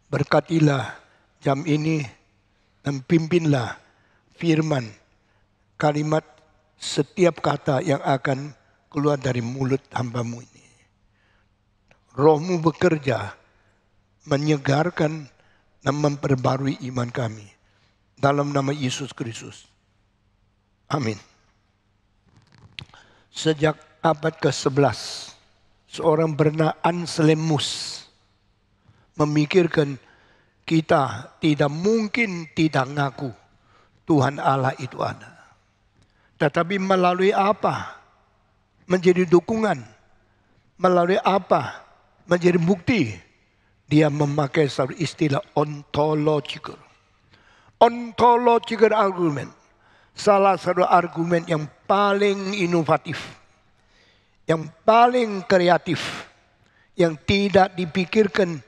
Berkatilah jam ini dan pimpinlah firman, kalimat, setiap kata yang akan keluar dari mulut hamba-Mu ini. Roh-Mu bekerja, menyegarkan dan memperbarui iman kami. Dalam nama Yesus Kristus. Amin. Sejak abad ke-11, seorang bernama Anselmus memikirkan kita tidak mungkin tidak ngaku Tuhan Allah itu ada. Tetapi melalui apa? Menjadi dukungan. Melalui apa? Menjadi bukti. Dia memakai satu istilah ontological. Ontological argument. Salah satu argumen yang paling inovatif. Yang paling kreatif. Yang tidak dipikirkan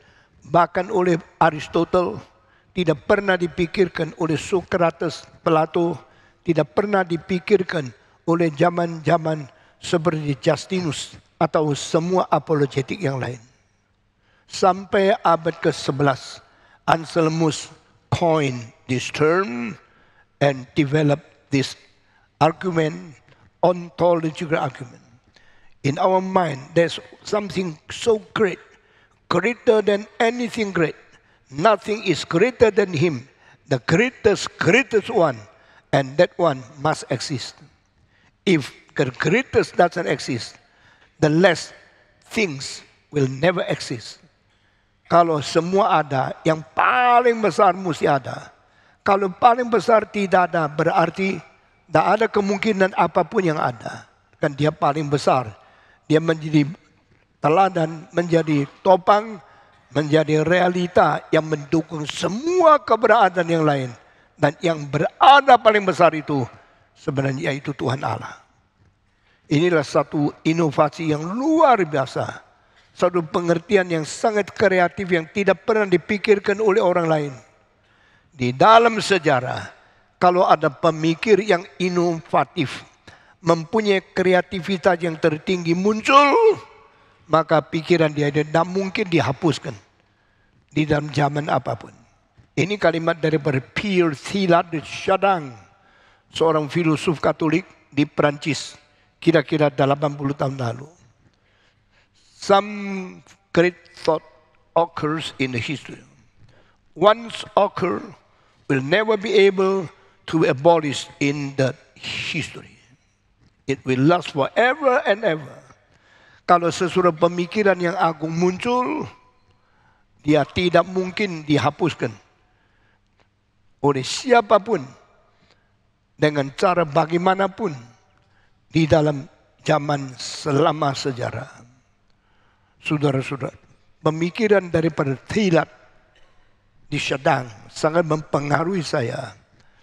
bahkan oleh Aristotle. Tidak pernah dipikirkan oleh Socrates, Plato. Tidak pernah dipikirkan oleh zaman-zaman seperti Justinus. Atau semua apologetik yang lain. Sampai abad ke-11, Anselmus coined this term and developed this argument, ontological argument. In our mind, there's something so great, greater than anything great. Nothing is greater than Him, the greatest one, and that one must exist. If the greatest doesn't exist, the less things will never exist. Kalau semua ada, yang paling besar mesti ada. Kalau paling besar tidak ada, berarti tidak ada kemungkinan apapun yang ada. Kan dia paling besar. Dia menjadi teladan, menjadi topang, menjadi realita yang mendukung semua keberadaan yang lain. Dan yang berada paling besar itu sebenarnya yaitu Tuhan Allah. Inilah satu inovasi yang luar biasa. Satu pengertian yang sangat kreatif yang tidak pernah dipikirkan oleh orang lain. Di dalam sejarah, kalau ada pemikir yang inovatif, mempunyai kreativitas yang tertinggi muncul, maka pikiran dia tidak mungkin dihapuskan di dalam zaman apapun. Ini kalimat daripada Pierre Teilhard de Chardin, seorang filosof Katolik di Perancis, kira-kira 80 tahun lalu. Some great thought occurs in the history. Once occur, will never be able to abolish in the history. It will last forever and ever. Kalau sesuatu pemikiran yang agung muncul, dia tidak mungkin dihapuskan oleh siapapun dengan cara bagaimanapun di dalam zaman selama sejarah. Saudara-saudara, pemikiran daripada Teilhard di Chardin sangat mempengaruhi saya.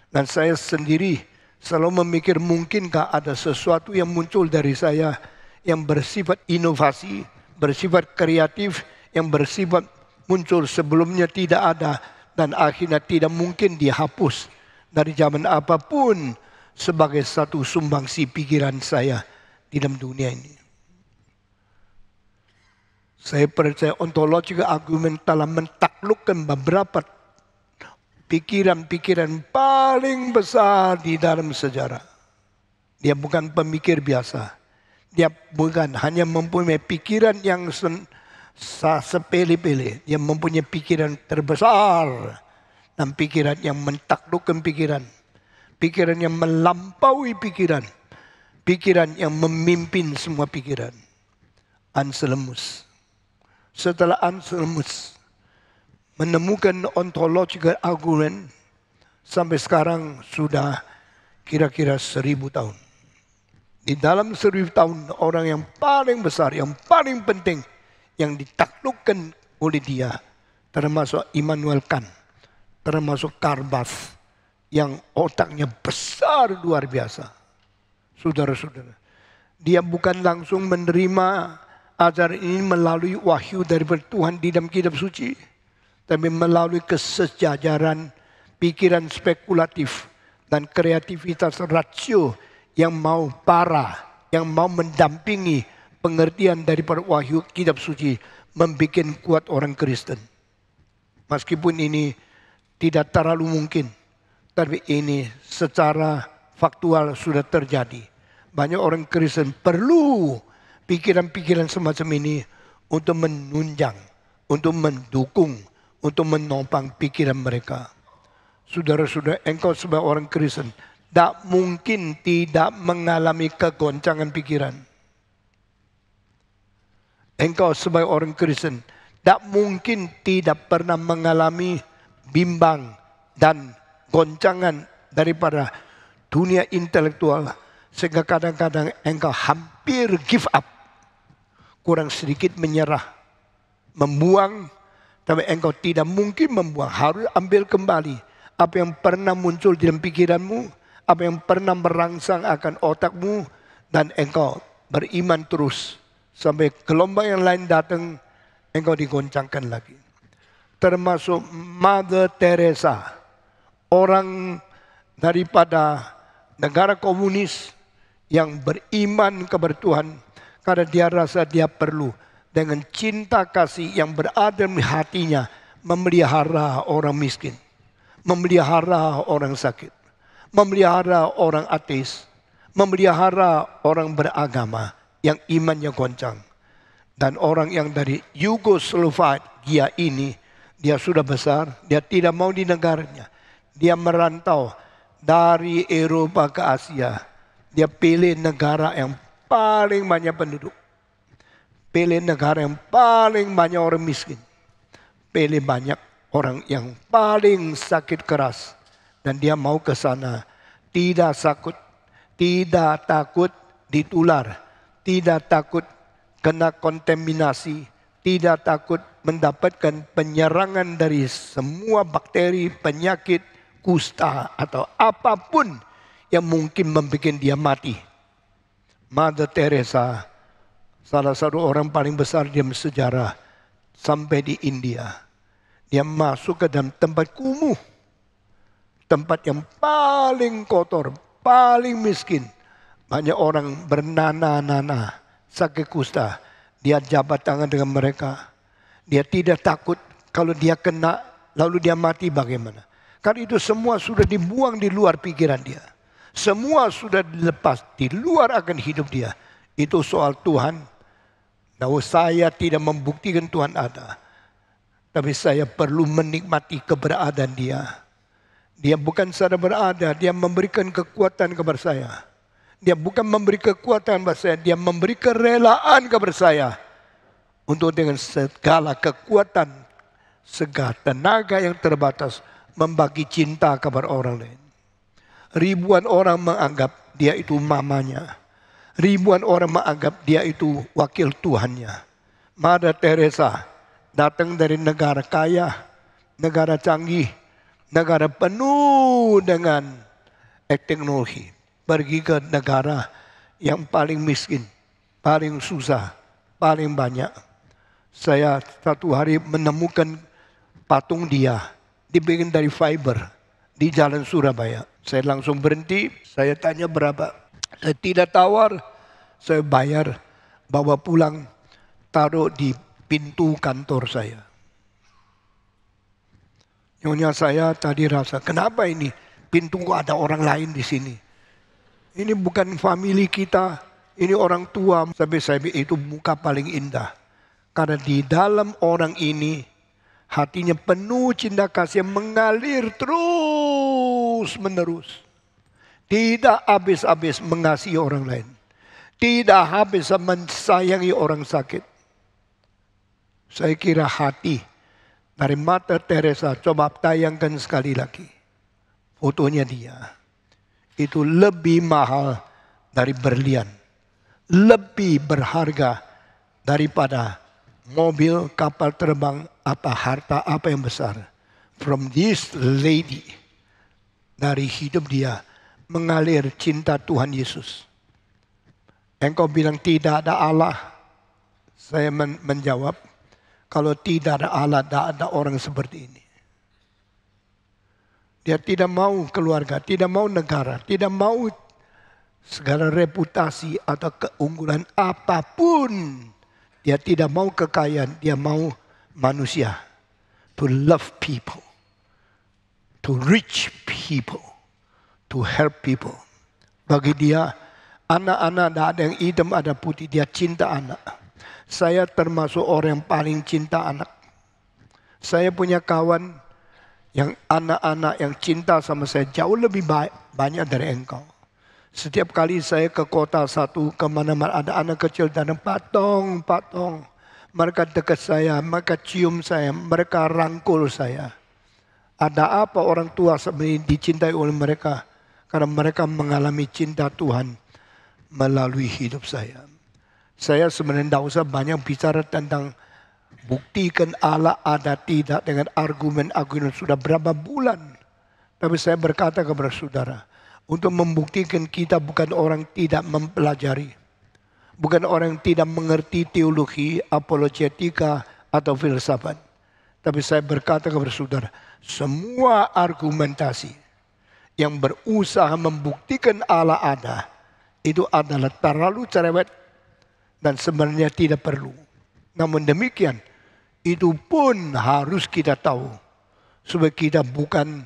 Dan saya sendiri selalu memikir mungkinkah ada sesuatu yang muncul dari saya yang bersifat inovasi, bersifat kreatif, yang bersifat muncul sebelumnya tidak ada dan akhirnya tidak mungkin dihapus dari zaman apapun sebagai satu sumbangsi pikiran saya di dalam dunia ini. Saya percaya ontological argument telah mentaklukkan beberapa pikiran-pikiran paling besar di dalam sejarah. Dia bukan pemikir biasa. Dia bukan hanya mempunyai pikiran yang sepele-pele. Dia mempunyai pikiran terbesar. Dan pikiran yang mentaklukkan pikiran. Pikiran yang melampaui pikiran. Pikiran yang memimpin semua pikiran. Anselmus. Setelah Anselmus menemukan ontological argument, sampai sekarang sudah kira-kira 1000 tahun. Di dalam 1000 tahun, orang yang paling besar, yang paling penting, yang ditaklukkan oleh dia, termasuk Immanuel Kant, termasuk Karl Barth, yang otaknya besar luar biasa. Saudara-saudara, dia bukan langsung menerima ajaran ini melalui wahyu dari Tuhan di dalam kitab suci, tapi melalui kesejajaran, pikiran spekulatif, dan kreativitas rasio yang mau parah, yang mau mendampingi pengertian daripada wahyu kitab suci, membuat kuat orang Kristen. Meskipun ini tidak terlalu mungkin, tapi ini secara faktual sudah terjadi. Banyak orang Kristen perlu pikiran-pikiran semacam ini untuk menunjang, untuk mendukung, untuk menopang pikiran mereka. Saudara-saudara, engkau sebagai orang Kristen tak mungkin tidak mengalami kegoncangan pikiran. Engkau sebagai orang Kristen tak mungkin tidak pernah mengalami bimbang dan goncangan daripada dunia intelektual, sehingga kadang-kadang engkau hampir give up, kurang sedikit menyerah, membuang, tapi engkau tidak mungkin membuang, harus ambil kembali apa yang pernah muncul dalam pikiranmu, apa yang pernah merangsang akan otakmu, dan engkau beriman terus sampai gelombang yang lain datang, engkau digoncangkan lagi. Termasuk Mother Teresa, orang daripada negara komunis yang beriman kepada Tuhan karena dia rasa dia perlu dengan cinta kasih yang berada di hatinya memelihara orang miskin, memelihara orang sakit, memelihara orang ateis, memelihara orang beragama yang imannya goncang. Dan orang yang dari Yugoslavia ini, dia sudah besar, dia tidak mau di negaranya. Dia merantau dari Eropa ke Asia. Dia pilih negara yang paling banyak penduduk. Pilih negara yang paling banyak orang miskin. Pilih banyak orang yang paling sakit keras. Dan dia mau ke sana. Tidak takut ditular. Tidak takut kena kontaminasi. Tidak takut mendapatkan penyerangan dari semua bakteri, penyakit, kusta atau apapun yang mungkin membuat dia mati. Mother Teresa, salah satu orang paling besar dalam sejarah, sampai di India. Dia masuk ke dalam tempat kumuh, tempat yang paling kotor, paling miskin. Banyak orang bernanah-nanah, sakit kusta. Dia jabat tangan dengan mereka. Dia tidak takut kalau dia kena lalu dia mati bagaimana. Karena itu semua sudah dibuang di luar pikiran dia. Semua sudah dilepas di luar akan hidup dia. Itu soal Tuhan. Nah, saya tidak membuktikan Tuhan ada. Tapi saya perlu menikmati keberadaan dia. Dia bukan saja berada, dia memberikan kekuatan kepada saya. Dia bukan memberi kekuatan kepada saya, dia memberi kerelaan kepada saya. Untuk dengan segala kekuatan, segala tenaga yang terbatas, membagi cinta kepada orang lain. Ribuan orang menganggap dia itu mamanya. Ribuan orang menganggap dia itu wakil Tuhannya. Mother Teresa datang dari negara kaya, negara canggih, negara penuh dengan teknologi. Pergi ke negara yang paling miskin, paling susah, paling banyak. Saya satu hari menemukan patung dia, dibikin dari fiber di Jalan Surabaya. Saya langsung berhenti, saya tanya berapa. Saya tidak tawar, saya bayar, bawa pulang, taruh di pintu kantor saya. Nyonya saya tadi rasa, kenapa ini pintu ada orang lain di sini? Ini bukan family kita, ini orang tua. Sampai saya itu muka paling indah. Karena di dalam orang ini, hatinya penuh cinta kasih yang mengalir terus menerus. Tidak habis-habis mengasihi orang lain. Tidak habis mensayangi orang sakit. Saya kira hati dari Mother Teresa, coba tayangkan sekali lagi. Fotonya dia. Itu lebih mahal dari berlian. Lebih berharga daripada mobil, kapal terbang, apa harta, apa yang besar. From this lady, dari hidup dia mengalir cinta Tuhan Yesus. Engkau bilang tidak ada Allah. Saya menjawab, kalau tidak ada Allah, tidak ada orang seperti ini. Dia tidak mau keluarga, tidak mau negara, tidak mau segala reputasi atau keunggulan apapun. Dia tidak mau kekayaan, dia mau manusia. to love people, to reach people, to help people. Bagi dia, anak-anak tidak ada yang hitam, ada putih. Dia cinta anak. Saya termasuk orang yang paling cinta anak. Saya punya kawan yang anak-anak yang cinta sama saya jauh lebih banyak dari engkau. Setiap kali saya ke kota satu, kemana-mana ada anak kecil dan patong. Mereka dekat saya, mereka cium saya, mereka rangkul saya. Ada apa orang tua sebenarnya dicintai oleh mereka? Karena mereka mengalami cinta Tuhan melalui hidup saya. Saya sebenarnya tidak usah banyak bicara tentang buktikan Allah ada tidak dengan argumen-argumen sudah berapa bulan. Tapi saya berkata kepada saudara, untuk membuktikan kita bukan orang tidak mempelajari. Bukan orang yang tidak mengerti teologi, apologetika, atau filsafat. Tapi saya berkata kepada saudara, semua argumentasi yang berusaha membuktikan Allah ada, itu adalah terlalu cerewet dan sebenarnya tidak perlu. Namun demikian, itu pun harus kita tahu. Supaya kita bukan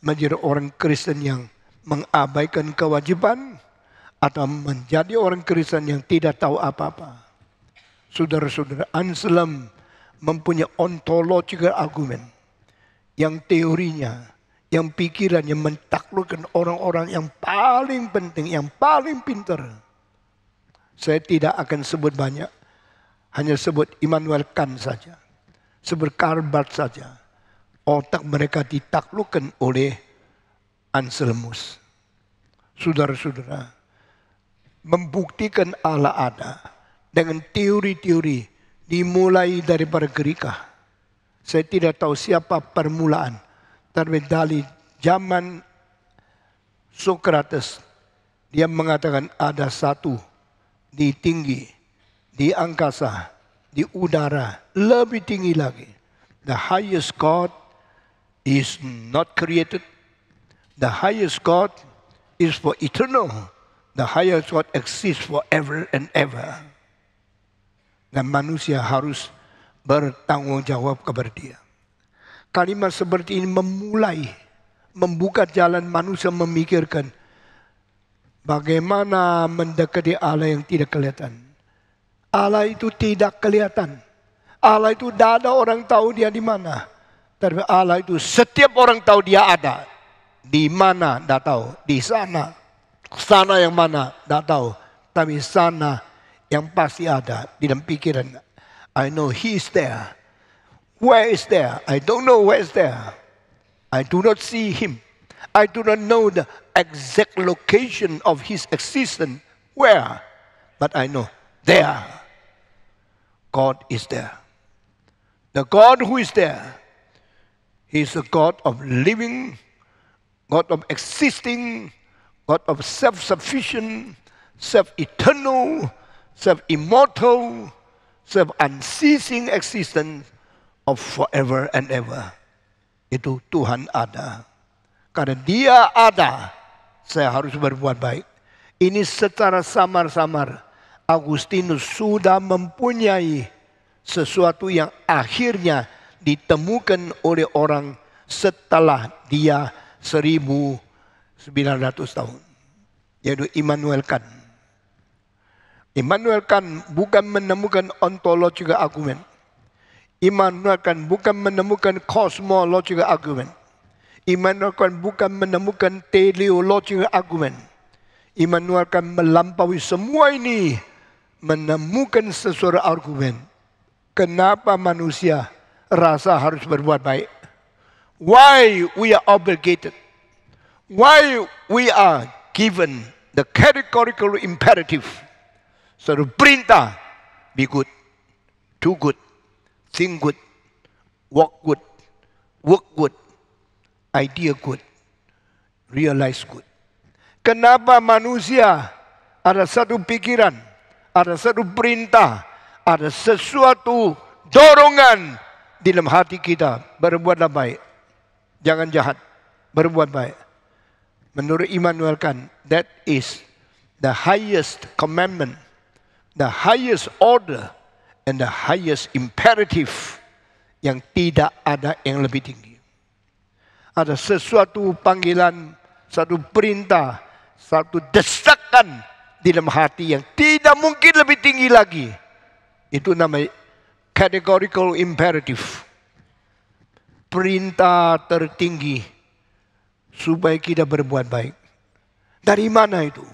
menjadi orang Kristen yang mengabaikan kewajiban, atau menjadi orang Kristen yang tidak tahu apa-apa. Saudara-saudara, Anselm mempunyai ontological argument. Yang teorinya, yang pikirannya mentaklukkan orang-orang yang paling penting, yang paling pintar. Saya tidak akan sebut banyak. Hanya sebut Immanuel Kant saja. Sebut Karl Barth saja. Otak mereka ditaklukkan oleh Anselmus. Saudara-saudara, membuktikan Allah ada dengan teori-teori dimulai daripada Gerika. Saya tidak tahu siapa permulaan. Tapi dari zaman Socrates, dia mengatakan ada satu di tinggi, di angkasa, di udara, lebih tinggi lagi. The highest God is not created. The highest God is for eternal. The highest God exists forever and ever. Dan manusia harus bertanggung jawab kepada dia. Kalimat seperti ini membuka jalan manusia memikirkan bagaimana mendekati Allah yang tidak kelihatan. Allah itu tidak kelihatan. Allah itu tidak ada orang tahu dia di mana. Tapi Allah itu setiap orang tahu dia ada. Di mana tidak tahu. Di sana. Sana yang mana, tidak tahu. Tapi sana yang pasti ada di dalam pikiran. I know he is there. Where is there? I don't know where is there. I do not see him. I do not know the exact location of his existence. Where? But I know there. God is there. The God who is there, he is a God of living, God of existing, God of self-sufficient, self-eternal, self-immortal, self-unceasing existence of forever and ever. Itu Tuhan ada. Karena dia ada, saya harus berbuat baik. Ini secara samar-samar, Agustinus sudah mempunyai sesuatu yang akhirnya ditemukan oleh orang setelah dia 1900 tahun, yaitu Immanuel Kant. Immanuel Kant bukan menemukan ontological argument. Immanuel Kant bukan menemukan cosmological argument. Immanuel Kant bukan menemukan teleological argument. Immanuel Kant melampaui semua ini, menemukan sesuatu argumen. Kenapa manusia rasa harus berbuat baik? Why we are obligated? Why we are given the categorical imperative? Suatu perintah, be good, do good, think good, walk good, work good, idea good, realize good. Kenapa manusia ada satu pikiran, ada satu perintah, ada sesuatu dorongan di dalam hati kita, berbuatlah baik, jangan jahat, berbuat baik. Menurut Immanuel Kant, that is the highest commandment, the highest order, and the highest imperative yang tidak ada yang lebih tinggi. Ada sesuatu panggilan, satu perintah, satu desakan di dalam hati yang tidak mungkin lebih tinggi lagi. Itu namanya categorical imperative. Perintah tertinggi supaya kita berbuat baik. Dari mana itu?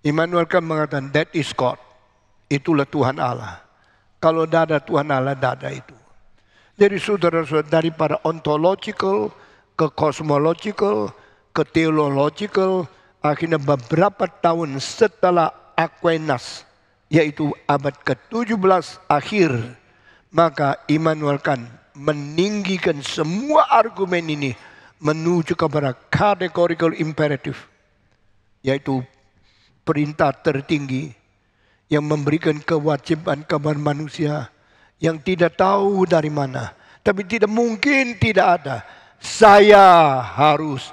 Immanuel kan mengatakan, that is God. Itulah Tuhan Allah. Kalau tidak ada Tuhan Allah, tidak ada itu. Jadi saudara-saudara, daripada ontological ke cosmological ke theological, akhirnya beberapa tahun setelah Aquinas, yaitu abad ke-17 akhir, maka Immanuel Kant meninggikan semua argumen ini menuju kepada categorical imperative, yaitu perintah tertinggi yang memberikan kewajiban kepada manusia yang tidak tahu dari mana. Tapi tidak mungkin tidak ada. Saya harus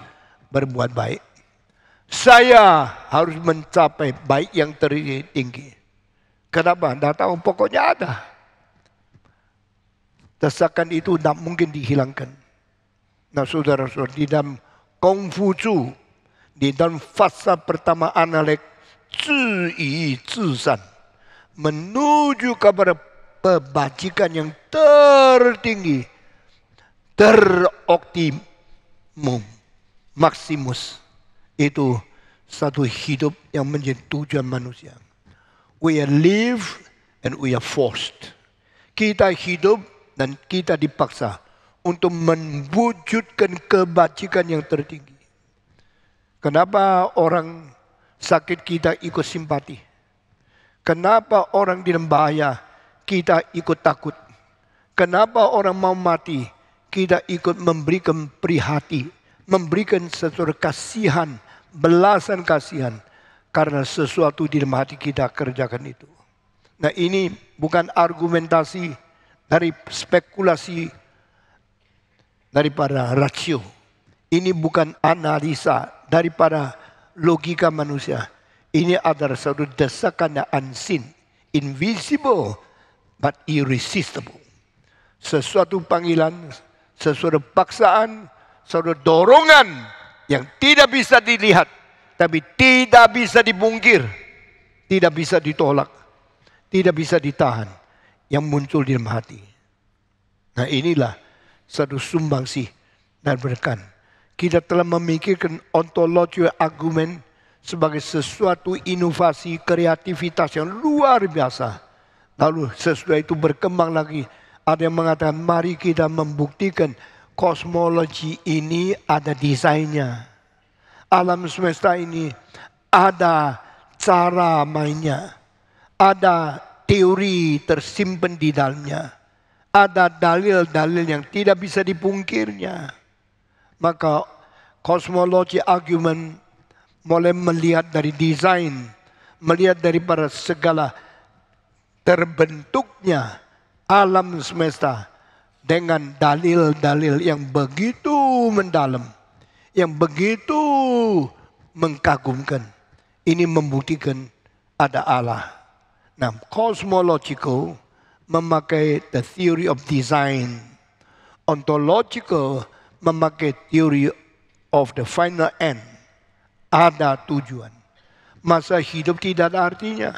berbuat baik. Saya harus mencapai baik yang tertinggi. Kenapa? Tidak tahu, pokoknya ada. Desakan itu tidak mungkin dihilangkan. Nah saudara-saudara, di dalam Kongfucu, di dalam fasa pertama analek, Zhi Zhisan, menuju kepada kebajikan yang tertinggi, teroptimum, maksimus. Itu satu hidup yang menjadi tujuan manusia. We are live and we are forced. Kita hidup dan kita dipaksa untuk mewujudkan kebajikan yang tertinggi. Kenapa orang sakit kita ikut simpati? Kenapa orang di dalam bahaya kita ikut takut? Kenapa orang mau mati kita ikut memberikan prihati, memberikan sesuatu kasihan, belasan kasihan, karena sesuatu di dalam hati kita kerjakan itu. Nah ini bukan argumentasi dari spekulasi daripada rasio. Ini bukan analisa daripada logika manusia. Ini adalah suatu desakan yang unseen, invisible, but irresistible. Sesuatu panggilan, sesuatu paksaan, suatu dorongan yang tidak bisa dilihat, tapi tidak bisa dibungkir, tidak bisa ditolak, tidak bisa ditahan, yang muncul di dalam hati. Nah inilah satu sumbangsih dan berkat. Kita telah memikirkan ontologi argumen sebagai sesuatu inovasi, kreativitas yang luar biasa. Lalu sesudah itu berkembang lagi. Ada yang mengatakan mari kita membuktikan kosmologi ini ada desainnya. Alam semesta ini ada cara mainnya. Ada teori tersimpan di dalamnya. Ada dalil-dalil yang tidak bisa dipungkirnya. Maka kosmologi argumen mulai melihat dari desain, melihat daripada segala terbentuknya alam semesta dengan dalil-dalil yang begitu mendalam, yang begitu mengagumkan. Ini membuktikan ada Allah. Nah, cosmological memakai the theory of design. Ontological memakai theory of the final end. Ada tujuan. Masa hidup tidak ada artinya.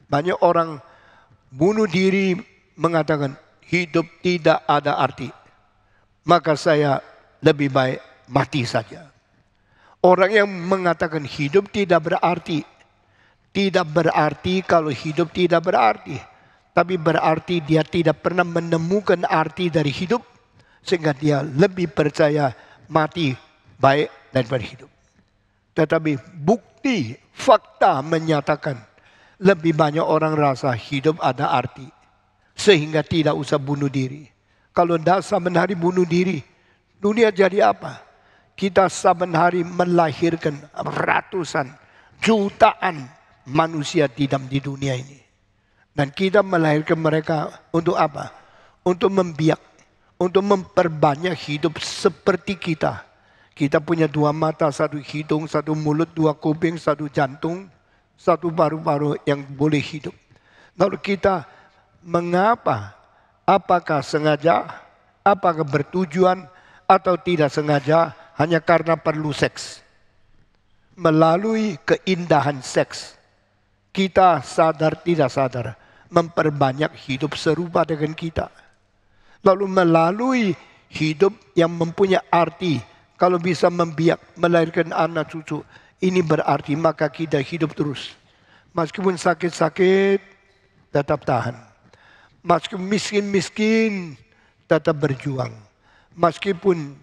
Banyak orang bunuh diri mengatakan hidup tidak ada arti. Maka saya lebih baik mati saja. Orang yang mengatakan hidup tidak berarti. Tidak berarti kalau hidup tidak berarti. Tapi berarti dia tidak pernah menemukan arti dari hidup. Sehingga dia lebih percaya mati baik daripada hidup. Tetapi bukti, fakta menyatakan lebih banyak orang rasa hidup ada arti. Sehingga tidak usah bunuh diri. Kalau tidak saban hari bunuh diri, dunia jadi apa? Kita saban hari melahirkan ratusan, jutaan manusia di dunia ini. Dan kita melahirkan mereka untuk apa? Untuk membiak, untuk memperbanyak hidup seperti kita. Kita punya 2 mata, 1 hidung, 1 mulut, 2 kuping, 1 jantung, 1 paru-paru yang boleh hidup. Lalu kita mengapa Apakah sengaja, apakah bertujuan, atau tidak sengaja, hanya karena perlu seks. Melalui keindahan seks, kita sadar tidak sadar memperbanyak hidup serupa dengan kita. Lalu melalui hidup yang mempunyai arti, kalau bisa membiak, melahirkan anak cucu, ini berarti maka kita hidup terus. Meskipun sakit-sakit, tetap tahan. Meskipun miskin-miskin, tetap berjuang. Meskipun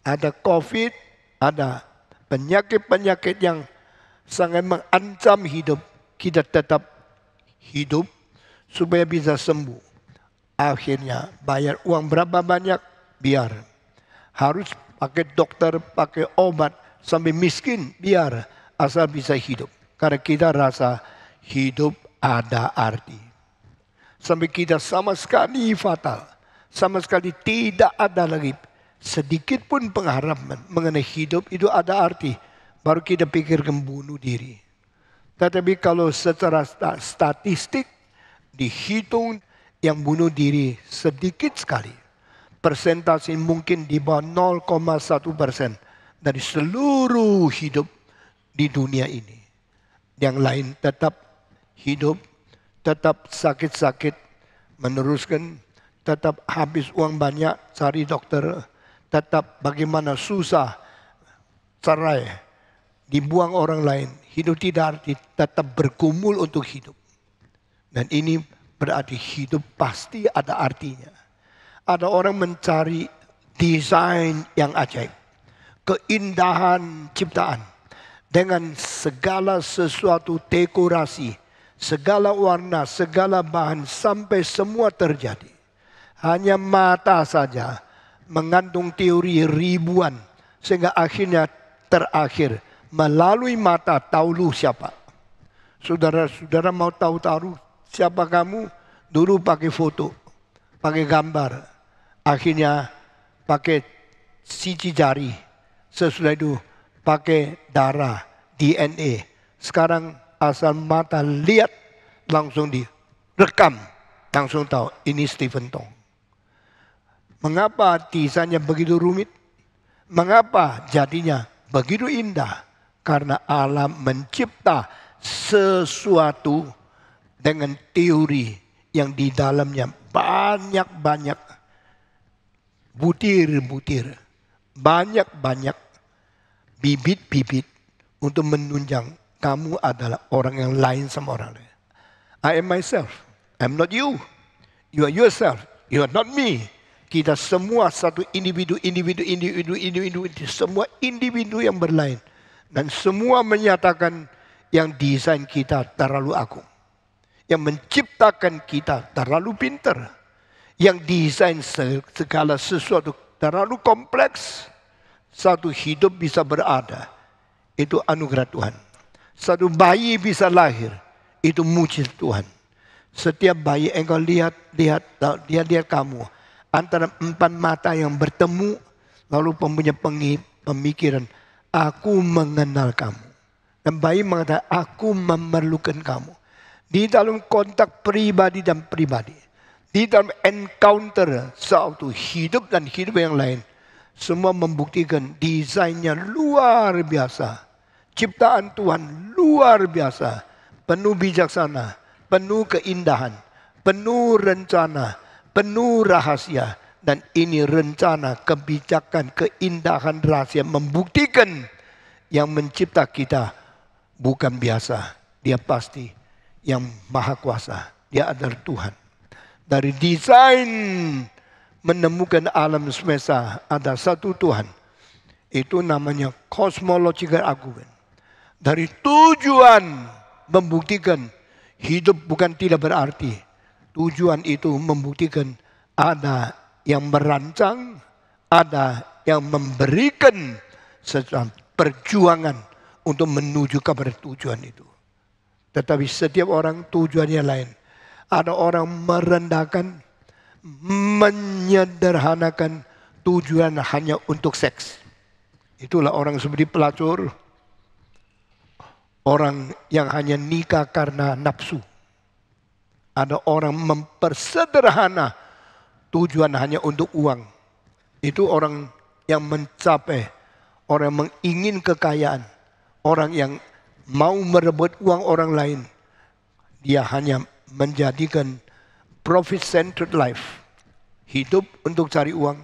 ada COVID, ada penyakit-penyakit yang sangat mengancam hidup, kita tetap hidup supaya bisa sembuh. Akhirnya bayar uang berapa banyak, biar. Harus pakai dokter, pakai obat, sampai miskin, biar. Asal bisa hidup. Karena kita rasa hidup ada arti. Sampai kita sama sekali fatal. Sama sekali tidak ada lagi sedikit pun pengharapan mengenai hidup itu ada arti. Baru kita pikirkan bunuh diri. Tetapi kalau secara statistik dihitung yang bunuh diri sedikit sekali. Persentase mungkin di bawah 0,1% dari seluruh hidup di dunia ini. Yang lain tetap hidup, tetap sakit-sakit, meneruskan, tetap habis uang banyak, cari dokter, tetap bagaimana susah, cerai, dibuang orang lain. Hidup tidak arti, tetap bergumul untuk hidup. Dan ini berarti hidup pasti ada artinya. Ada orang mencari desain yang ajaib, keindahan ciptaan, dengan segala sesuatu dekorasi, segala warna, segala bahan, sampai semua terjadi. Hanya mata saja mengandung teori ribuan, sehingga akhirnya terakhir melalui mata tahu lu siapa. Saudara-saudara mau tahu siapa kamu? Dulu pakai foto, pakai gambar, akhirnya pakai siji jari, sesudah itu pakai darah, DNA. Sekarang asal mata lihat langsung direkam, langsung tahu ini Stephen Tong. Mengapa desainnya begitu rumit? Mengapa jadinya begitu indah? Karena alam mencipta sesuatu dengan teori yang di dalamnya banyak-banyak butir-butir, banyak-banyak bibit-bibit untuk menunjang kamu adalah orang yang lain sama orang lain. I am myself, I'm not you. You are yourself, you are not me. Kita semua satu individu, semua individu yang berlain. Dan semua menyatakan yang desain kita terlalu agung. Yang menciptakan kita terlalu pintar. Yang desain segala sesuatu terlalu kompleks. Satu hidup bisa berada, itu anugerah Tuhan. Satu bayi bisa lahir, itu mujizat Tuhan. Setiap bayi engkau lihat, dia lihat kamu. Antara 4 mata yang bertemu, lalu mempunyai pemikiran, aku mengenal kamu. Dan bayi mengatakan, aku memerlukan kamu. Di dalam kontak pribadi dan pribadi. Di dalam encounter suatu hidup dan hidup yang lain. Semua membuktikan desainnya luar biasa. Ciptaan Tuhan luar biasa. Penuh bijaksana, penuh keindahan, penuh rencana, penuh rahasia. Dan ini rencana, kebijakan, keindahan rahasia membuktikan yang mencipta kita bukan biasa. Dia pasti yang maha kuasa. Dia adalah Tuhan. Dari desain menemukan alam semesta ada satu Tuhan. Itu namanya cosmological argument. Dari tujuan membuktikan hidup bukan tidak berarti. Tujuan itu membuktikan ada yang merancang, ada yang memberikan perjuangan untuk menuju kepada tujuan itu. Tetapi setiap orang tujuannya lain. Ada orang merendahkan, menyederhanakan tujuan hanya untuk seks. Itulah orang seperti pelacur. Orang yang hanya nikah karena nafsu. Ada orang mempersederhana tujuan hanya untuk uang. Itu orang yang mencapai, orang yang mengingin kekayaan, orang yang mau merebut uang orang lain. Dia hanya menjadikan profit-centered life. Hidup untuk cari uang,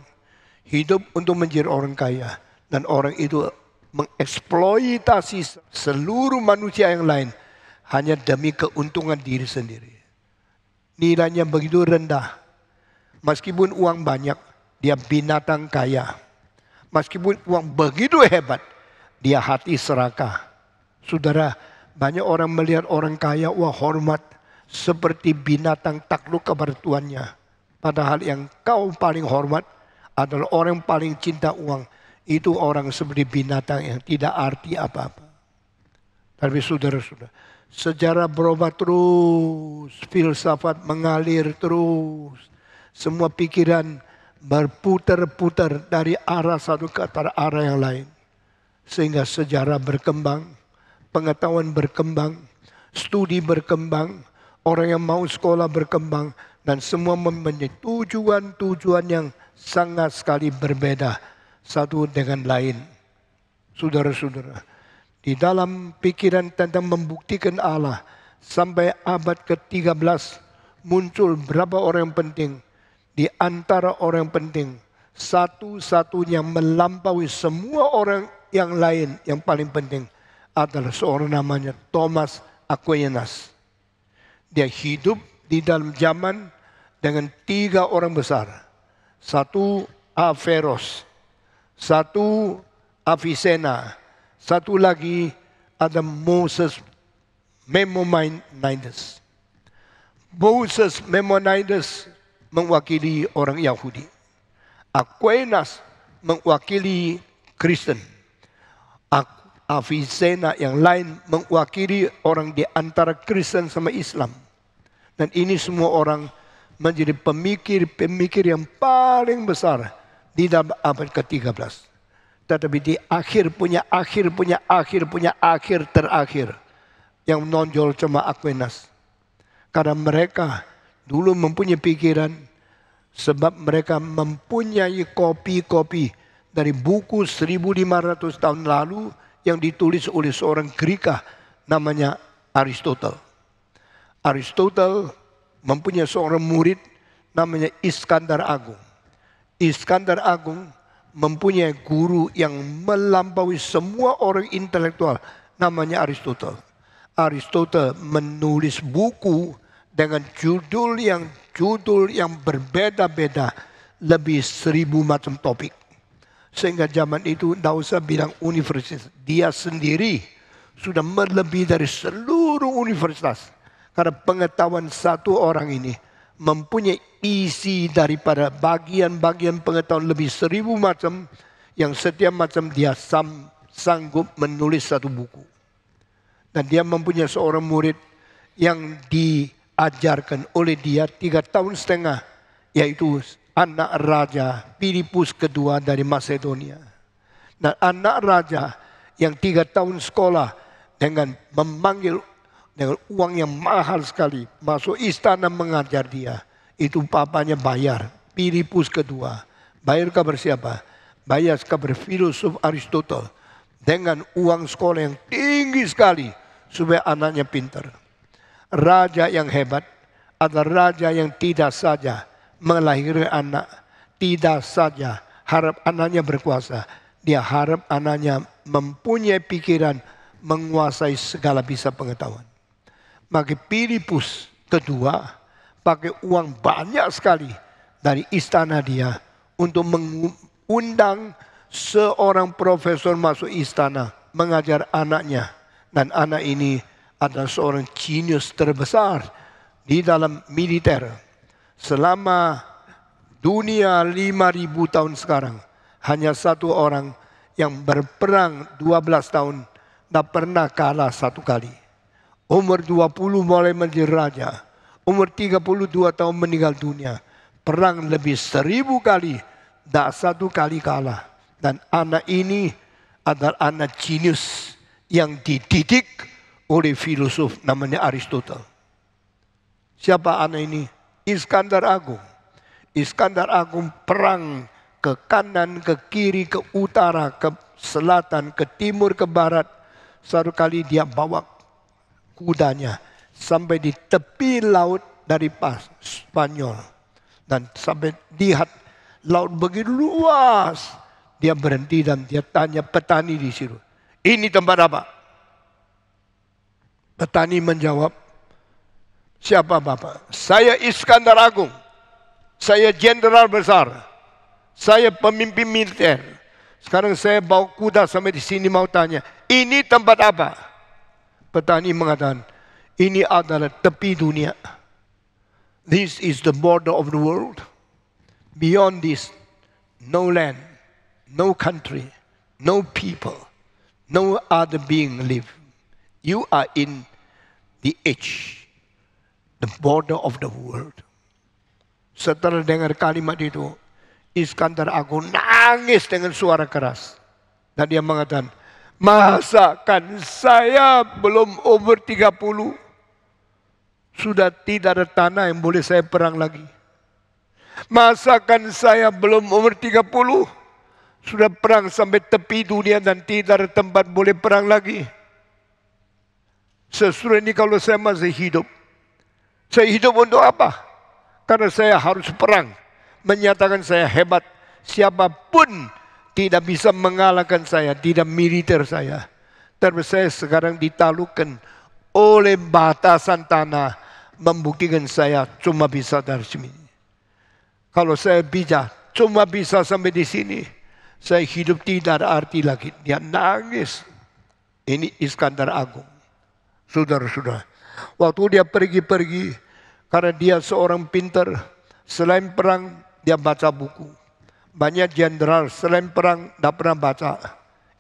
hidup untuk menjadi orang kaya. Dan orang itu mengeksploitasi seluruh manusia yang lain hanya demi keuntungan diri sendiri. Nilainya begitu rendah. Meskipun uang banyak, dia binatang kaya. Meskipun uang begitu hebat, dia hati serakah. Saudara, banyak orang melihat orang kaya, wah hormat, seperti binatang takluk kepada tuannya. Padahal yang kau paling hormat adalah orang yang paling cinta uang. Itu orang seperti binatang yang tidak arti apa-apa. Tapi saudara-saudara, sejarah berubah terus, filsafat mengalir terus. Semua pikiran berputar-putar dari arah satu ke arah yang lain. Sehingga sejarah berkembang, pengetahuan berkembang, studi berkembang, orang yang mau sekolah berkembang, dan semua mempunyai tujuan-tujuan yang sangat sekali berbeda satu dengan lain. Saudara-saudara, di dalam pikiran tentang membuktikan Allah, sampai abad ke-13 muncul berapa orang yang penting. Di antara orang yang penting, satu-satunya melampaui semua orang yang lain yang paling penting adalah seorang namanya Thomas Aquinas. Dia hidup di dalam zaman dengan 3 orang besar. Satu Averroes, satu Avicenna, satu lagi ada Moses Maimonides. Moses Maimonides mewakili orang Yahudi. Aquinas mewakili Kristen. Avicenna yang lain mewakili orang di antara Kristen sama Islam. Dan ini semua orang menjadi pemikir-pemikir yang paling besar di dalam abad ke-13. Tetapi di akhir terakhir yang menonjol cuma Aquinas. Karena mereka dulu mempunyai pikiran, sebab mereka mempunyai kopi-kopi dari buku 1500 tahun lalu yang ditulis oleh seorang Greka namanya Aristotle. Aristotle mempunyai seorang murid namanya Iskandar Agung. Iskandar Agung mempunyai guru yang melampaui semua orang intelektual namanya Aristotle. Aristotle menulis buku dengan judul yang berbeda-beda, lebih 1000 macam topik. Sehingga zaman itu tidak usah bilang universitas, dia sendiri sudah melebihi dari seluruh universitas. Karena pengetahuan satu orang ini mempunyai isi daripada bagian-bagian pengetahuan lebih 1000 macam, yang setiap macam dia sanggup menulis satu buku. Dan dia mempunyai seorang murid yang diajarkan oleh dia 3,5 tahun, yaitu anak raja Filipus kedua dari Macedonia. Dan anak raja yang 3 tahun sekolah dengan memanggil dengan uang yang mahal sekali, masuk istana mengajar dia. Itu papanya bayar, Filipus kedua. Bayar kabar siapa? Bayar kabar filosof Aristotle. Dengan uang sekolah yang tinggi sekali, supaya anaknya pintar. Raja yang hebat adalah raja yang tidak saja melahirkan anak, tidak saja harap anaknya berkuasa. Dia harap anaknya mempunyai pikiran, menguasai segala bisa pengetahuan. Maka Filipus kedua pakai uang banyak sekali dari istana dia untuk mengundang seorang profesor masuk istana mengajar anaknya. Dan anak ini adalah seorang jenius terbesar di dalam militer. Selama dunia 5000 tahun sekarang, hanya satu orang yang berperang 12 tahun tidak pernah kalah satu kali. Umur 20 mulai menjadi raja. Umur 32 tahun meninggal dunia. Perang lebih 1000 kali, tidak satu kali kalah. Dan anak ini adalah anak jenius yang dididik oleh filosof namanya Aristotle. Siapa anak ini? Iskandar Agung. Iskandar Agung perang ke kanan, ke kiri, ke utara, ke selatan, ke timur, ke barat. Satu kali dia bawa kudanya sampai di tepi laut dari Spanyol. Dan sampai lihat laut begitu luas. Dia berhenti dan dia tanya petani di situ, ini tempat apa? Petani menjawab, siapa Bapak? Saya Iskandar Agung. Saya jenderal besar. Saya pemimpin militer. Sekarang saya bawa kuda sampai di sini mau tanya, ini tempat apa? Petani mengatakan, ini adalah tepi dunia. This is the border of the world. Beyond this, no land, no country, no people, no other being live. You are in the edge, the border of the world. Setelah dengar kalimat itu, Iskandar Agung nangis dengan suara keras. Dan dia mengatakan, masakan saya belum umur 30, sudah tidak ada tanah yang boleh saya perang lagi. Masakan saya belum umur 30, sudah perang sampai tepi dunia dan tidak ada tempat boleh perang lagi. Sesudah ini kalau saya masih hidup, saya hidup untuk apa? Karena saya harus perang, menyatakan saya hebat. Siapapun tidak bisa mengalahkan saya, tidak militer saya. Tapi saya sekarang ditaklukkan oleh batasan tanah, membuktikan saya cuma bisa dari sini. Kalau saya bijak, cuma bisa sampai di sini, saya hidup tidak ada arti lagi. Dia nangis. Ini Iskandar Agung. Saudara-saudara, waktu dia pergi-pergi, karena dia seorang pintar, selain perang dia baca buku. Banyak jenderal selain perang tidak pernah baca.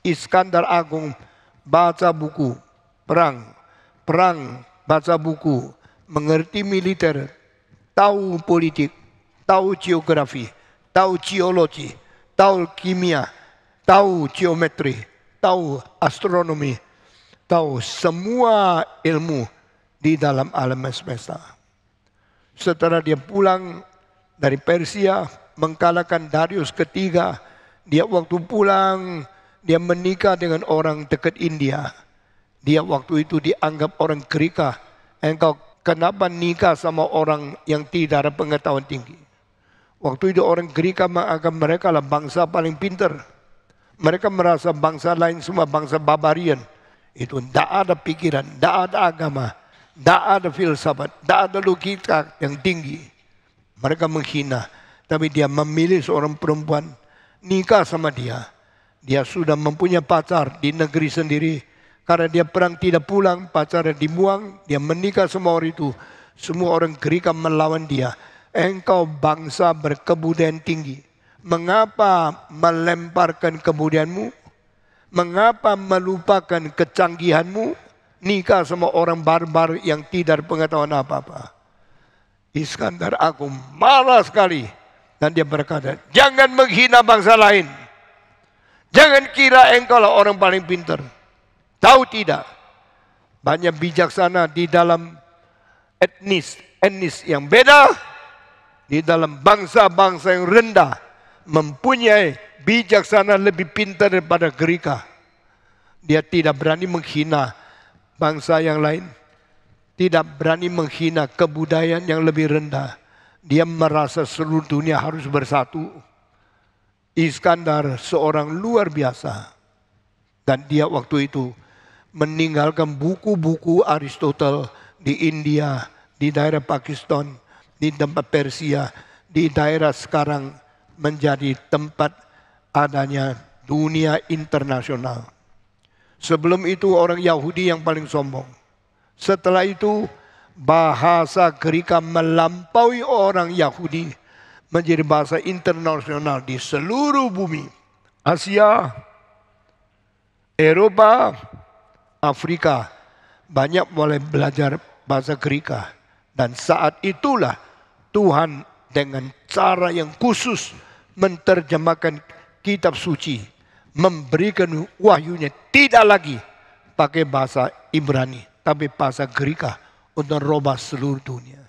Iskandar Agung baca buku, perang, baca buku, mengerti militer, tahu politik, tahu geografi, tahu geologi, tahu kimia, tahu geometri, tahu astronomi, tahu semua ilmu di dalam alam semesta. Setelah dia pulang dari Persia, mengalahkan Darius ketiga, dia waktu pulang, dia menikah dengan orang dekat India. Dia waktu itu dianggap orang Greka. Engkau kenapa nikah sama orang yang tidak ada pengetahuan tinggi? Waktu itu orang Greka menganggap mereka lah bangsa paling pintar. Mereka merasa bangsa lain semua bangsa barbarian. Itu tidak ada pikiran, tidak ada agama. Tidak ada filsafat, tidak ada logika yang tinggi. Mereka menghina. Tapi dia memilih seorang perempuan, nikah sama dia. Dia sudah mempunyai pacar di negeri sendiri. Karena dia perang tidak pulang, pacarnya dibuang. Dia menikah sama orang itu. Semua orang Greka melawan dia. Engkau bangsa berkebudayaan tinggi. Mengapa melemparkan kebudayaanmu? Mengapa melupakan kecanggihanmu? Nikah sama orang barbar yang tidak pengetahuan apa-apa. Iskandar Agung marah sekali. Dan dia berkata, jangan menghina bangsa lain. Jangan kira engkau lah orang paling pintar. Tahu tidak? Banyak bijaksana di dalam etnis yang beda. Di dalam bangsa-bangsa yang rendah. Mempunyai bijaksana lebih pintar daripada Greka. Dia tidak berani menghina bangsa yang lain, tidak berani menghina kebudayaan yang lebih rendah. Dia merasa seluruh dunia harus bersatu. Iskandar seorang luar biasa. Dan dia waktu itu meninggalkan buku-buku Aristotle di India, di daerah Pakistan, di tempat Persia, di daerah sekarang menjadi tempat adanya dunia internasional. Sebelum itu orang Yahudi yang paling sombong. Setelah itu bahasa Greka melampaui orang Yahudi menjadi bahasa internasional di seluruh bumi. Asia, Eropa, Afrika banyak mulai belajar bahasa Greka. Dan saat itulah Tuhan dengan cara yang khusus menerjemahkan kitab suci, memberikan wahyunya tidak lagi pakai bahasa Ibrani, tapi bahasa Greka untuk merubah seluruh dunia.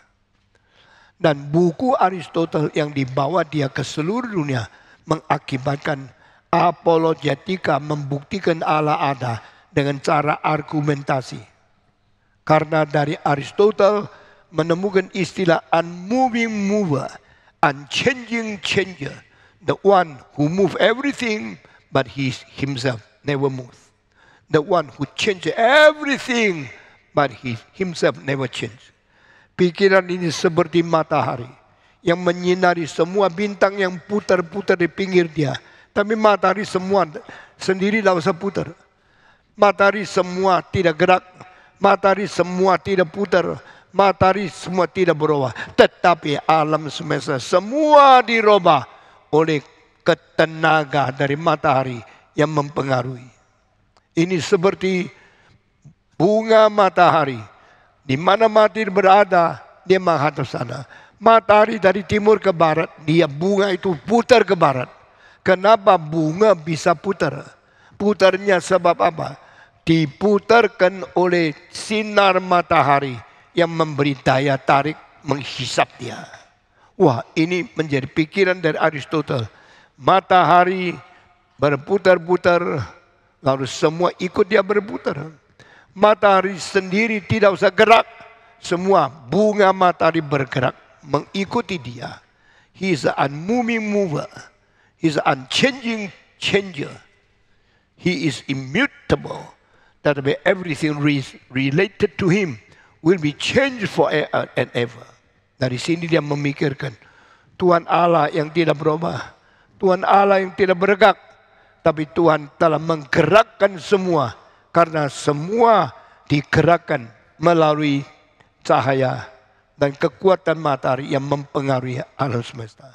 Dan buku Aristoteles yang dibawa dia ke seluruh dunia mengakibatkan apologetika, membuktikan Allah ada dengan cara argumentasi. Karena dari Aristoteles menemukan istilah unmoving mover, unchanging changer, the one who move everything but he himself never moves. The one who change everything but he himself never change. Pikiran ini seperti matahari yang menyinari semua bintang yang putar-putar di pinggir dia. Tapi matahari semua sendiri tidak usah putar. Matahari semua tidak gerak. Matahari semua tidak putar. Matahari semua tidak berubah. Tetapi alam semesta semua dirubah oleh ketenaga dari matahari yang mempengaruhi. Ini seperti bunga matahari. Di mana matahari berada, dia menghadap sana. Matahari dari timur ke barat, dia bunga itu putar ke barat. Kenapa bunga bisa putar? Putarnya sebab apa? Diputarkan oleh sinar matahari yang memberi daya tarik menghisap dia. Wah, ini menjadi pikiran dari Aristoteles. Matahari berputar-putar, lalu semua ikut dia berputar. Matahari sendiri tidak usah gerak. Semua bunga matahari bergerak mengikuti dia. He is an unmoving mover. He is an unchanging changer. He is immutable. That way everything related to him will be changed forever and ever. Dari sini dia memikirkan Tuhan Allah yang tidak berubah. Tuhan Allah yang tidak bergerak. Tapi Tuhan telah menggerakkan semua. Karena semua digerakkan melalui cahaya dan kekuatan matahari yang mempengaruhi alam semesta.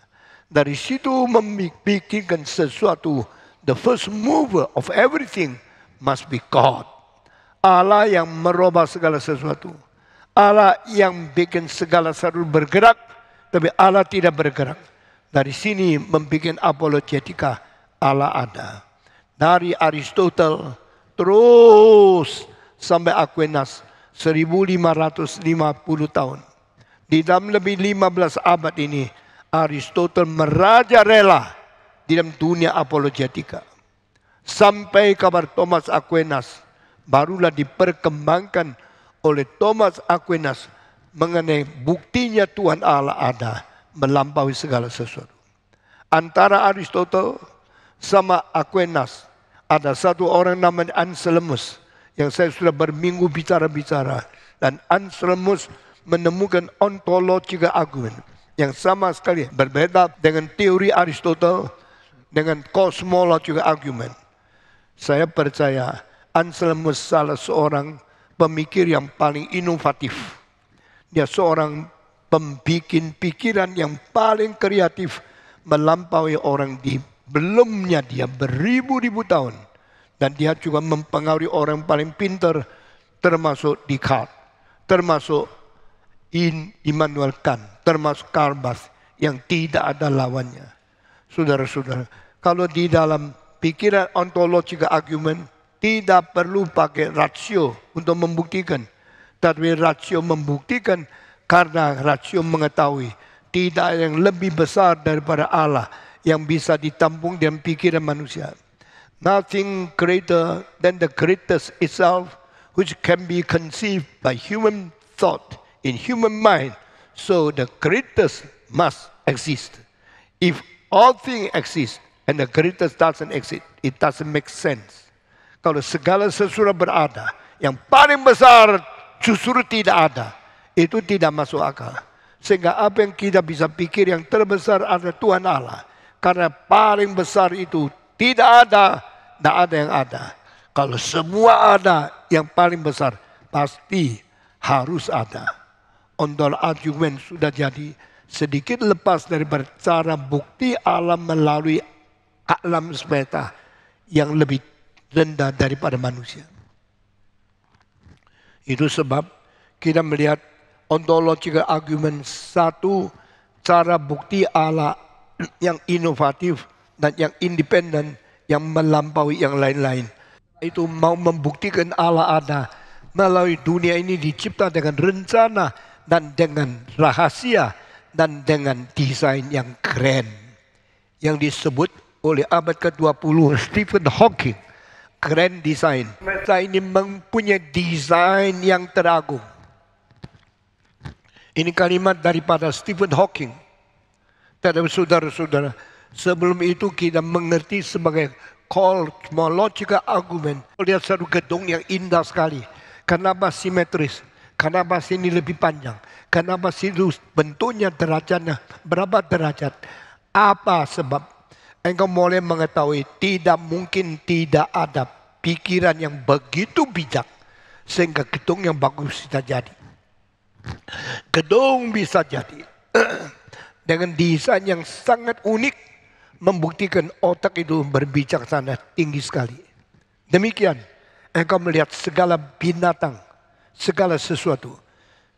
Dari situ memikirkan sesuatu. The first mover of everything must be God. Allah yang merubah segala sesuatu. Allah yang bikin segala sesuatu bergerak. Tapi Allah tidak bergerak. Dari sini membuat apologetika Allah ada. Dari Aristoteles terus sampai Aquinas 1550 tahun. Di dalam lebih 15 abad ini Aristoteles merajalela di dalam dunia apologetika. Sampai kabar Thomas Aquinas barulah diperkembangkan oleh Thomas Aquinas mengenai buktinya Tuhan Allah ada melampaui segala sesuatu. Antara Aristoteles sama Aquinas ada satu orang namanya Anselmus yang saya sudah berminggu bicara-bicara, dan Anselmus menemukan ontological argument yang sama sekali berbeda dengan teori Aristoteles dengan cosmological argument. Saya percaya Anselmus salah seorang pemikir yang paling inovatif. Dia seorang pembikin pikiran yang paling kreatif melampaui orang di belumnya dia beribu-ribu tahun. Dan dia juga mempengaruhi orang paling pintar termasuk Descartes, termasuk Immanuel Kant, termasuk Karl Barth yang tidak ada lawannya. Saudara-saudara, kalau di dalam pikiran ontological argument tidak perlu pakai rasio untuk membuktikan. Tapi rasio membuktikan karena rasio mengetahui tidak ada yang lebih besar daripada Allah yang bisa ditampung dalam pikiran manusia. Nothing greater than the greatest itself, which can be conceived by human thought in human mind. So the greatest must exist. If all things exist and the greatest doesn't exist, it doesn't make sense. Kalau segala sesuatu berada, yang paling besar justru tidak ada, itu tidak masuk akal. Sehingga apa yang kita bisa pikir yang terbesar adalah Tuhan Allah. Karena paling besar itu tidak ada yang ada. Kalau semua ada, yang paling besar pasti harus ada. Ondol argumen sudah jadi sedikit lepas dari cara bukti alam melalui alam semesta yang lebih rendah daripada manusia. Itu sebab kita melihat ontological argument satu cara bukti Allah yang inovatif dan yang independen yang melampaui yang lain-lain. Itu mau membuktikan Allah ada melalui dunia ini dicipta dengan rencana dan dengan rahasia dan dengan desain yang keren yang disebut oleh abad ke-20 Stephen Hawking. Grand design. Masa ini mempunyai desain yang teragung. Ini kalimat daripada Stephen Hawking. Tetapi saudara-saudara, sebelum itu kita mengerti sebagai cosmological argument. Lihat satu gedung yang indah sekali. Kenapa simetris? Kenapa sini lebih panjang? Kenapa sini bentuknya derajatnya berapa derajat? Apa sebab? Engkau mulai mengetahui tidak mungkin tidak ada pikiran yang begitu bijak sehingga gedung yang bagus bisa jadi. Gedung bisa jadi dengan desain yang sangat unik, membuktikan otak itu berbijaksana tinggi sekali. Demikian engkau melihat segala binatang, segala sesuatu.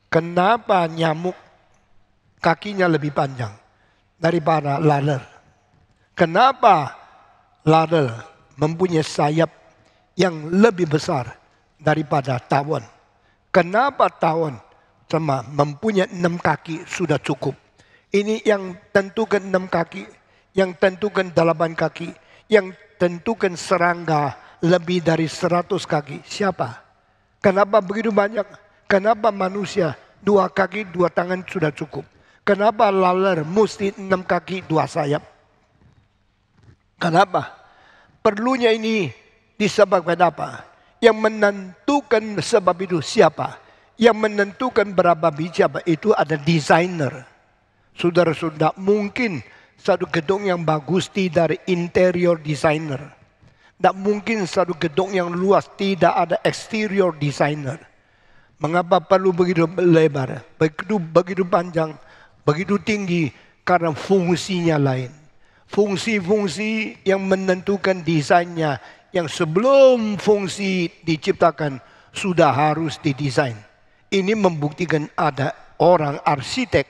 Kenapa nyamuk kakinya lebih panjang daripada laler? Kenapa laler mempunyai sayap yang lebih besar daripada tawon? Kenapa tawon cuma mempunyai 6 kaki sudah cukup? Ini yang tentukan 6 kaki, yang tentukan 8 kaki, yang tentukan serangga lebih dari 100 kaki. Siapa? Kenapa begitu banyak? Kenapa manusia 2 kaki 2 tangan sudah cukup? Kenapa laler mesti 6 kaki 2 sayap? Kenapa? Perlunya ini disebabkan apa? Yang menentukan sebab itu siapa? Yang menentukan berapa biji apa? Itu ada desainer. Saudara-saudara, mungkin satu gedung yang bagus tidak ada interior designer. Tidak mungkin satu gedung yang luas tidak ada exterior designer. Mengapa perlu begitu lebar, begitu panjang, begitu tinggi? Karena fungsinya lain. Fungsi-fungsi yang menentukan desainnya yang sebelum fungsi diciptakan sudah harus didesain. Ini membuktikan ada orang arsitek,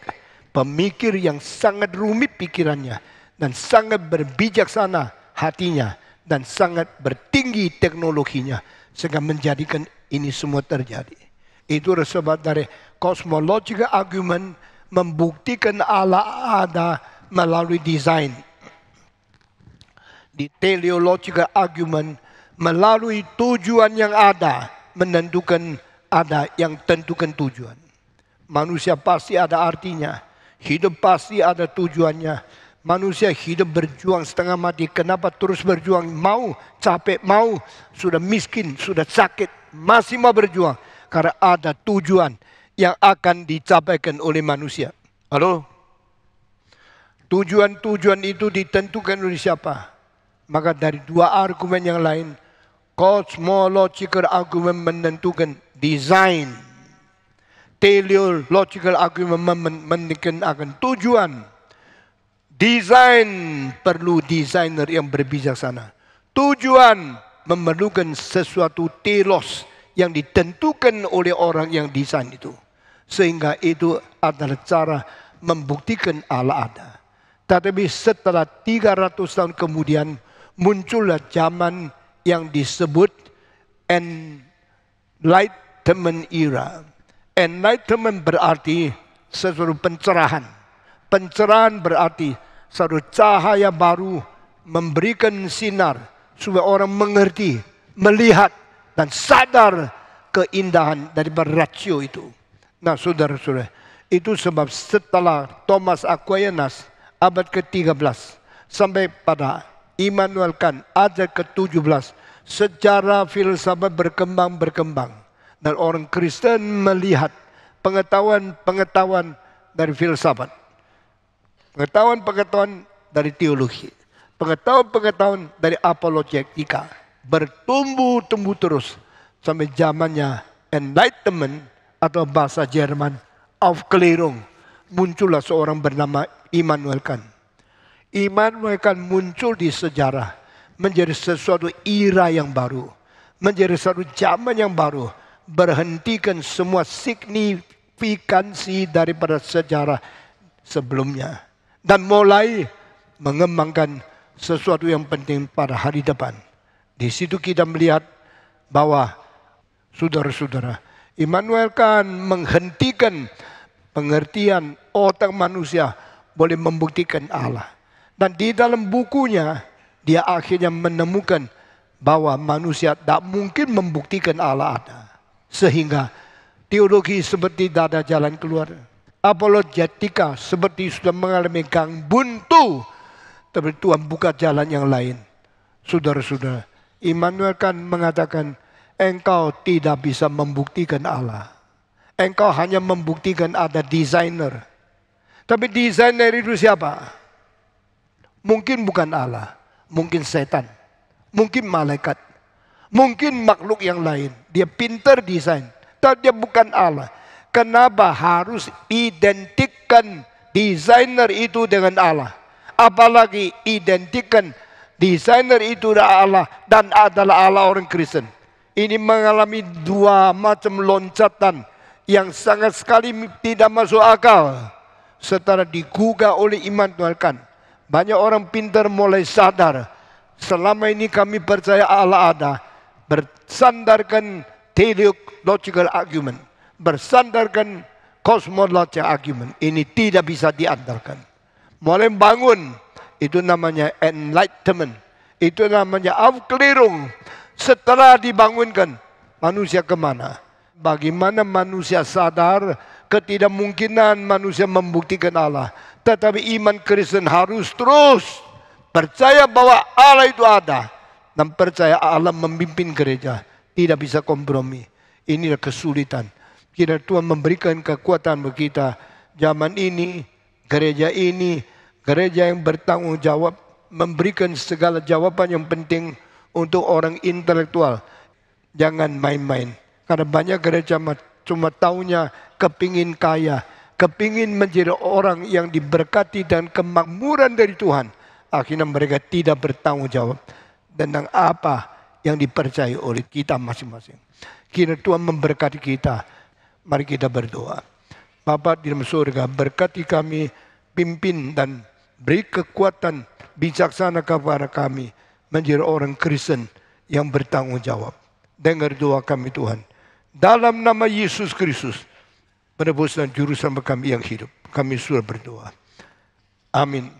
pemikir yang sangat rumit pikirannya dan sangat berbijaksana hatinya dan sangat bertinggi teknologinya sehingga menjadikan ini semua terjadi. Itu sebab dari cosmological argument membuktikan Allah ada melalui desain. Di teleological argument melalui tujuan yang ada menentukan ada yang tentukan tujuan. Manusia pasti ada artinya, hidup pasti ada tujuannya. Manusia hidup berjuang setengah mati. Kenapa terus berjuang? Mau, capek, mau, sudah miskin, sudah sakit, masih mau berjuang. Karena ada tujuan yang akan dicapaikan oleh manusia. Halo? Tujuan-tujuan itu ditentukan oleh siapa? Maka dari 2 argumen yang lain, cosmological argument menentukan desain. Teleological argument menentukan akan tujuan. Desain perlu desainer yang berbijaksana. Tujuan memerlukan sesuatu telos yang ditentukan oleh orang yang desain itu. Sehingga itu adalah cara membuktikan Allah ada. Tetapi setelah 300 tahun kemudian muncullah zaman yang disebut Enlightenment era. Enlightenment berarti sesuatu pencerahan. Pencerahan berarti suatu cahaya baru memberikan sinar supaya orang mengerti, melihat dan sadar keindahan daripada rasio itu. Nah, saudara-saudara, itu sebab setelah Thomas Aquinas abad ke-13 sampai pada Immanuel Kant abad ke-17, sejarah filsafat berkembang dan orang Kristen melihat pengetahuan-pengetahuan dari filsafat, pengetahuan-pengetahuan dari teologi, pengetahuan-pengetahuan dari apologetika bertumbuh terus sampai zamannya Enlightenment atau bahasa Jerman Aufklärung. Muncullah seorang bernama Immanuel Kant. Immanuel Kant muncul di sejarah menjadi sesuatu era yang baru, menjadi suatu zaman yang baru, berhentikan semua signifikansi daripada sejarah sebelumnya dan mulai mengembangkan sesuatu yang penting pada hari depan. Di situ kita melihat bahwa saudara-saudara, Immanuel Kant menghentikan pengertian otak manusia boleh membuktikan Allah. Dan di dalam bukunya, dia akhirnya menemukan bahwa manusia tak mungkin membuktikan Allah ada. Sehingga teologi seperti tak ada jalan keluar. Apologetika seperti sudah mengalami gang buntu. Tapi Tuhan buka jalan yang lain. Saudara-saudara, Immanuel kan mengatakan, engkau tidak bisa membuktikan Allah. Engkau hanya membuktikan ada desainer. Tapi desainer itu siapa? Mungkin bukan Allah. Mungkin setan. Mungkin malaikat. Mungkin makhluk yang lain. Dia pintar desain. Tapi dia bukan Allah. Kenapa harus identikkan desainer itu dengan Allah? Apalagi identikkan desainer itu adalah Allah dan adalah Allah orang Kristen. Ini mengalami dua macam loncatan yang sangat sekali tidak masuk akal. Setelah digugah oleh Immanuel Kant, banyak orang pintar mulai sadar, selama ini kami percaya Allah ada, bersandarkan teleological argument, bersandarkan cosmological argument. Ini tidak bisa diandalkan. Mulai bangun, itu namanya enlightenment, itu namanya Aufklärung. Setelah dibangunkan, manusia kemana? Bagaimana manusia sadar ketidakmungkinan manusia membuktikan Allah. Tetapi iman Kristen harus terus percaya bahwa Allah itu ada. Dan percaya Allah memimpin gereja. Tidak bisa kompromi. Inilah kesulitan. Kira Tuhan memberikan kekuatan bagi kita. Zaman ini, gereja yang bertanggung jawab. Memberikan segala jawaban yang penting untuk orang intelektual. Jangan main-main. Karena banyak gereja cuma taunya kepingin kaya, kepingin menjadi orang yang diberkati dan kemakmuran dari Tuhan. Akhirnya mereka tidak bertanggung jawab tentang apa yang dipercayai oleh kita masing-masing. Kira Tuhan memberkati kita. Mari kita berdoa. Bapa di dalam surga, berkati kami, pimpin dan beri kekuatan bijaksana kepada kami menjadi orang Kristen yang bertanggung jawab. Dengar doa kami Tuhan. Dalam nama Yesus Kristus, penebus dan juru selamat kami yang hidup. Kami sudah berdoa. Amin.